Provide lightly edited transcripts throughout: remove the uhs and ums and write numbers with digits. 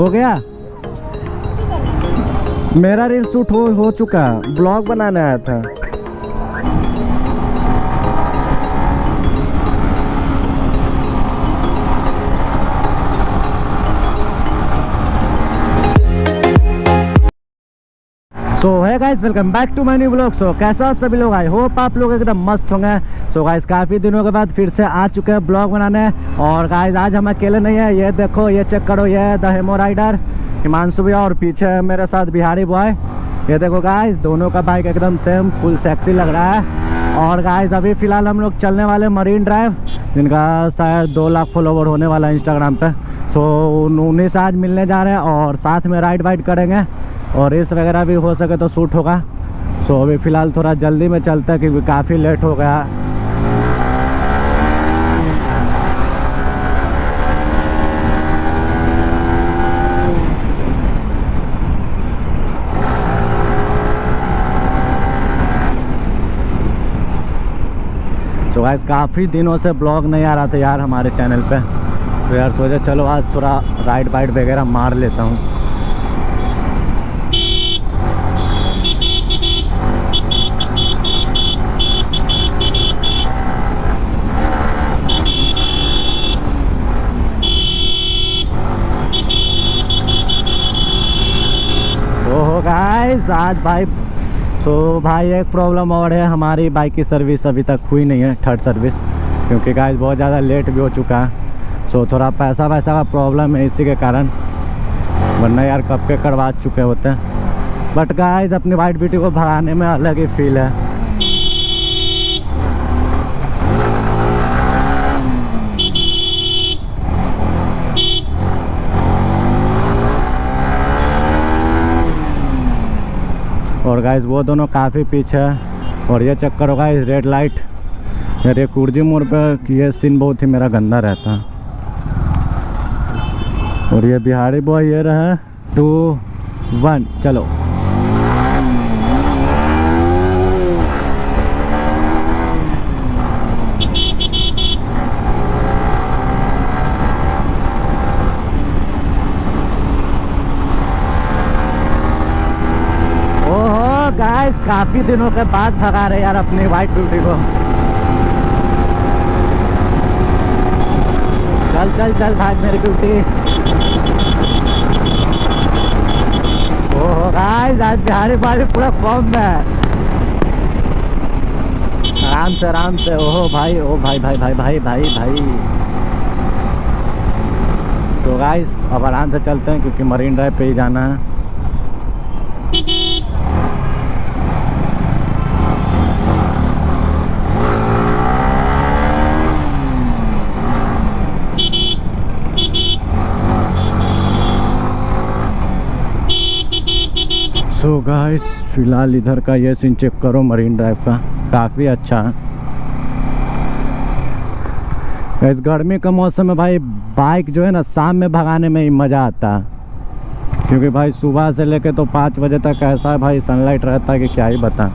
हो गया मेरा रील शूट हो चुका, ब्लॉग बनाने आया था। सो है guys, welcome back to my new blog. So कैसा आप सभी लोग, आई होप आप लोग एकदम मस्त होंगे। सो गाइस काफ़ी दिनों के बाद फिर से आ चुके हैं ब्लॉग बनाने। और गाइस आज हम अकेले नहीं है, ये देखो, ये चेक करो, ये है द हेमो राइडर हिमांशु भैया और पीछे है मेरे साथ बिहारी बॉय। ये देखो गाइस, दोनों का बाइक एकदम सेम, फुल सेक्सी लग रहा है। और गाइस अभी फ़िलहाल हम लोग चलने वाले मरीन ड्राइव, जिनका शायद 2 लाख फॉलोवर होने वाला है इंस्टाग्राम पे। सो उन्हीं से आज मिलने जा रहे हैं और साथ में राइड वाइड करेंगे और रेस वगैरह भी हो सके तो शूट होगा। सो अभी फ़िलहाल थोड़ा जल्दी में चलता है क्योंकि काफ़ी लेट हो गया। सो गाइस काफ़ी दिनों से ब्लॉग नहीं आ रहा था यार हमारे चैनल पे, तो यार सोचा चलो आज थोड़ा राइड वाइड वगैरह मार लेता हूँ। ओहो गाइस आज भाई, भाई एक प्रॉब्लम और है, हमारी बाइक की सर्विस अभी तक हुई नहीं है, थर्ड सर्विस, क्योंकि गाइस बहुत ज़्यादा लेट भी हो चुका है। सो थोड़ा पैसा वैसा का प्रॉब्लम है इसी के कारण, वरना यार कब के करवा चुके होते हैं। बट गाइस अपनी वाइट ब्यूटी को भगाने में अलग ही फील है। और गाइस वो दोनों काफ़ी पीछे है। और ये चक्कर होगा इस रेड लाइट, यार ये कुर्जी मोड़ पे ये सीन बहुत ही मेरा गंदा रहता है। और ये बिहारी बॉय ये रहा 2 1 चलो। गाइस काफ़ी दिनों के बाद भगा रहे यार अपनी वाइट ब्यूटी को। चल चल चल भाग मेरी ब्यूटी। ओह गाइस आज बिहारी बारी पूरा फॉर्म में है। आराम से ओहो भाई, ओ भाई भाई भाई भाई भाई भाई। तो गाइस अब आराम से चलते हैं क्योंकि मरीन ड्राइव पे ही जाना है। सो गाइस फिलहाल इधर का ये सीन चेक करो, मरीन ड्राइव का काफ़ी अच्छा है। इस गर्मी का मौसम में भाई बाइक जो है ना शाम में भगाने में ही मज़ा आता है, क्योंकि भाई सुबह से लेके तो 5 बजे तक ऐसा है भाई सनलाइट रहता है कि क्या ही बताएं।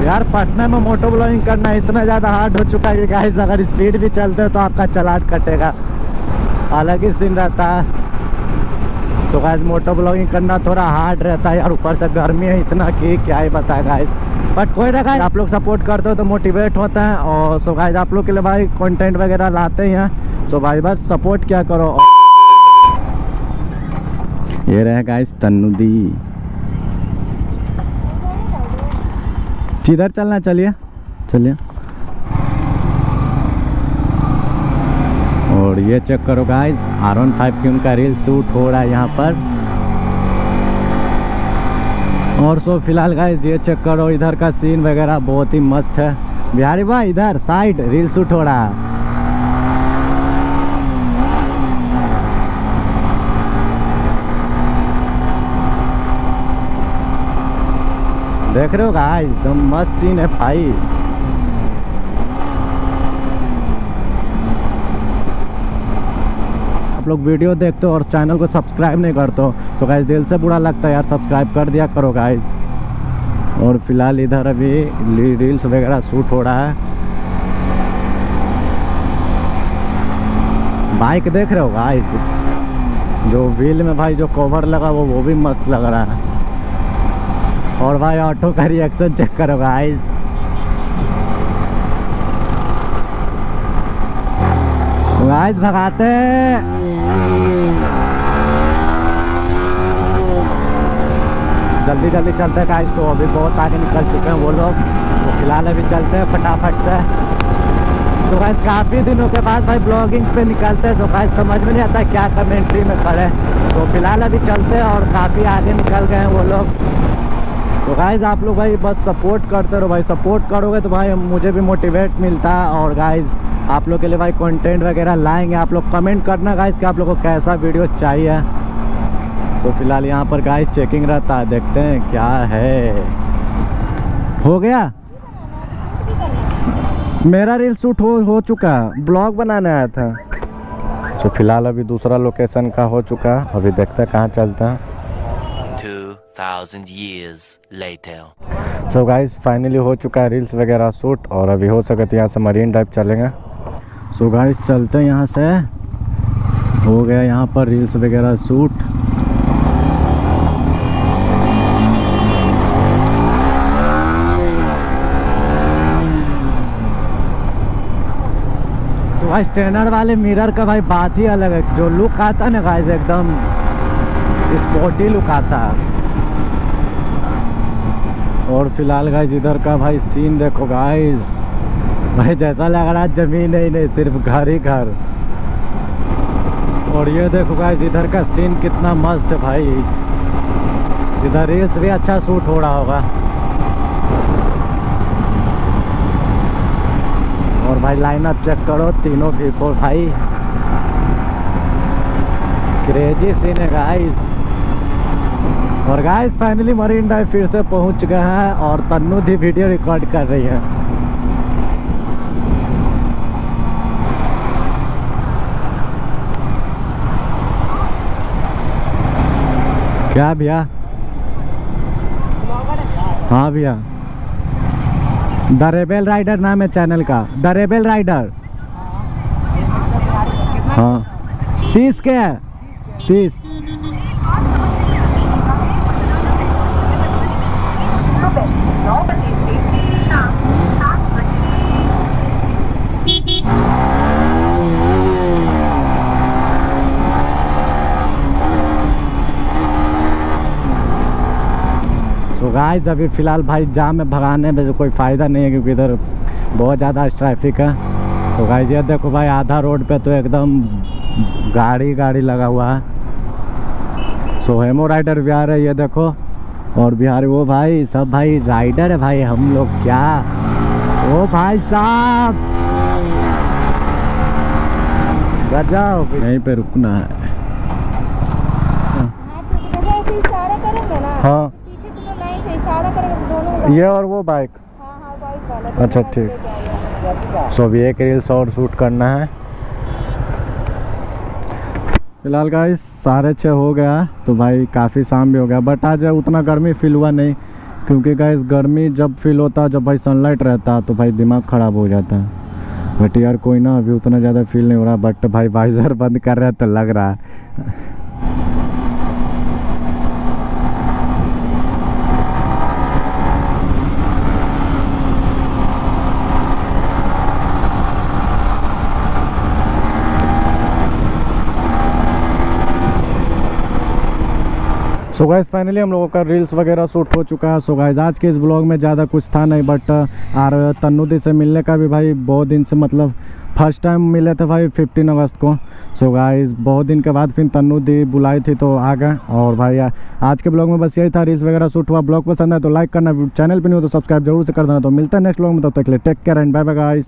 यार पटना में मोटो ब्लॉगिंग करना इतना ज़्यादा हार्ड हो चुका है कि गाइस अगर स्पीड भी चलते हो तो आपका चालान कटेगा, अलग ही सीन रहता है। सो गाइस मोटो ब्लॉगिंग करना थोड़ा हार्ड रहता है यार, ऊपर से गर्मी है इतना कि क्या ही बताए गाइस। बट कोई ना गाइस, आप लोग सपोर्ट करते हो तो मोटिवेट होता है। और सो गाइस आप लोग के लिए भाई कंटेंट वगैरह लाते ही हैं। सो भाई बस सपोर्ट क्या करो। ये रहे गाइस तन्नू दी, किधर चलना, चलिए चलिए। और ये चेक करो गाइस R15 की उनका रील शूट हो रहा है यहाँ पर। और सो फिलहाल गाइस ये चेक करो, इधर का सीन वगैरह बहुत ही मस्त है। बिहारी भाई इधर साइड रील शूट हो रहा है। देख रहे हो गाइस एकदम मस्त सीन है भाई। लोग वीडियो देखते हो और चैनल को सब्सक्राइब नहीं करते हो तो गाइस दिल से बुरा लगता है यार, सब्सक्राइब कर दिया करो गाइस। और फिलहाल इधर अभी रील्स वगैरह शूट हो रहा है। बाइक देख रहे हो गाइस, जो व्हील में भाई जो कवर लगा वो भी मस्त लग रहा है। और भाई ऑटो का रिएक्शन चेक करो गाइस। गाइस भगाते जल्दी जल्दी चलते हैं गाइस। तो अभी बहुत आगे निकल चुके हैं वो लोग, तो फिलहाल अभी चलते हैं फटाफट से। तो गाइस काफ़ी दिनों के बाद भाई ब्लॉगिंग पे निकलते हैं, तो गाइस समझ में नहीं आता क्या कमेंट्री में खड़े। तो फिलहाल अभी चलते हैं और काफ़ी आगे निकल गए हैं वो लोग। तो गाइस आप लोग भाई बस सपोर्ट करते रहो भाई, सपोर्ट करोगे तो भाई मुझे भी मोटिवेट मिलता है। और गाइस आप लोग के लिए भाई कंटेंट वगैरह लाएंगे। आप लोग कमेंट करना गाइस कि आप लोग को कैसा वीडियोस चाहिए। तो फिलहाल यहाँ पर गाइस चेकिंग रहता है, देखते हैं क्या है। हो गया मेरा रील शूट हो चुका, ब्लॉग बनाने आया था। तो फिलहाल अभी दूसरा लोकेशन का हो चुका, अभी देखते हैं कहाँ चलता है। 2000 years later. So guys finally हो चुका है रील्स वगैरह शूट, और अभी हो सके तो यहाँ से मरीन ड्राइव चलेंगे। सो गाइस चलते हैं यहाँ से, हो गया यहाँ पर रील्स वगैरह शूट। तो भाई स्टैंडर्ड वाले मिरर का भाई बात ही अलग है, जो लुक आता है ना गाइस एकदम स्पोर्टी लुक आता है। और फिलहाल गाइस इधर का भाई सीन देखो गाइस, भाई जैसा लग रहा है जमीन ही नहीं सिर्फ घर ही घर। और ये देखो गाइस इधर का सीन कितना मस्त है भाई, इधर रील्स भी अच्छा शूट हो रहा होगा। और भाई लाइनअप चेक करो, तीनों V4 भाई क्रेजी सीन है गाइस। और गाइस फाइनली मरीन ड्राइव फिर से पहुंच गए हैं, और तन्नू भी वीडियो रिकॉर्ड कर रही है। क्या भैया? हाँ भैया, द रेबेल राइडर नाम है चैनल का, द रेबेल राइडर। हाँ 30 के है, 30। तो गाइस अभी फ़िलहाल भाई जाम में भगाने में कोई फ़ायदा नहीं है, क्योंकि इधर बहुत ज़्यादा ट्रैफिक है। तो गाइस ये देखो भाई आधा रोड पे तो एकदम गाड़ी लगा हुआ है। सो हेमो राइडर भी आ रहे हैं, ये देखो। और बिहार वो भाई सब भाई राइडर है भाई, हम लोग क्या। ओ भाई साहब गजब, यहीं पे रुकना है। हाँ ये और वो बाइक। अच्छा ठीक। सो अभी एक रील्स और शूट करना है। फिलहाल गाइस 6:30 हो गया, तो भाई काफ़ी शाम भी हो गया, बट आज उतना गर्मी फील हुआ नहीं, क्योंकि गाइस गर्मी जब फील होता है जब भाई सनलाइट रहता है तो भाई दिमाग ख़राब हो जाता है। बट यार कोई ना, अभी उतना ज़्यादा फील नहीं हो रहा। बट भाई वाइजर बंद कर रहे हैं तो लग रहा है। सो गाइस फाइनली हम लोगों का रील्स वगैरह शूट हो चुका है। सो गाइस आज के इस ब्लॉग में ज़्यादा कुछ था नहीं, बट और तन्नू दी से मिलने का भी भाई बहुत दिन से, मतलब फर्स्ट टाइम मिले थे भाई 15 अगस्त को। सो गाइस बहुत दिन के बाद फिर तन्नू दी बुलाई थी तो आ गए। और भाई आज के ब्लॉग में बस यही था, रील्स वगैरह शूट हुआ। ब्लॉग पसंद है तो लाइक करना, चैनल पर नहीं हो तो सब्सक्राइब जरूर से कर देना। तो मिलता है नेक्स्ट ब्लॉग में, तब तक के लिए take care and bye bye guys.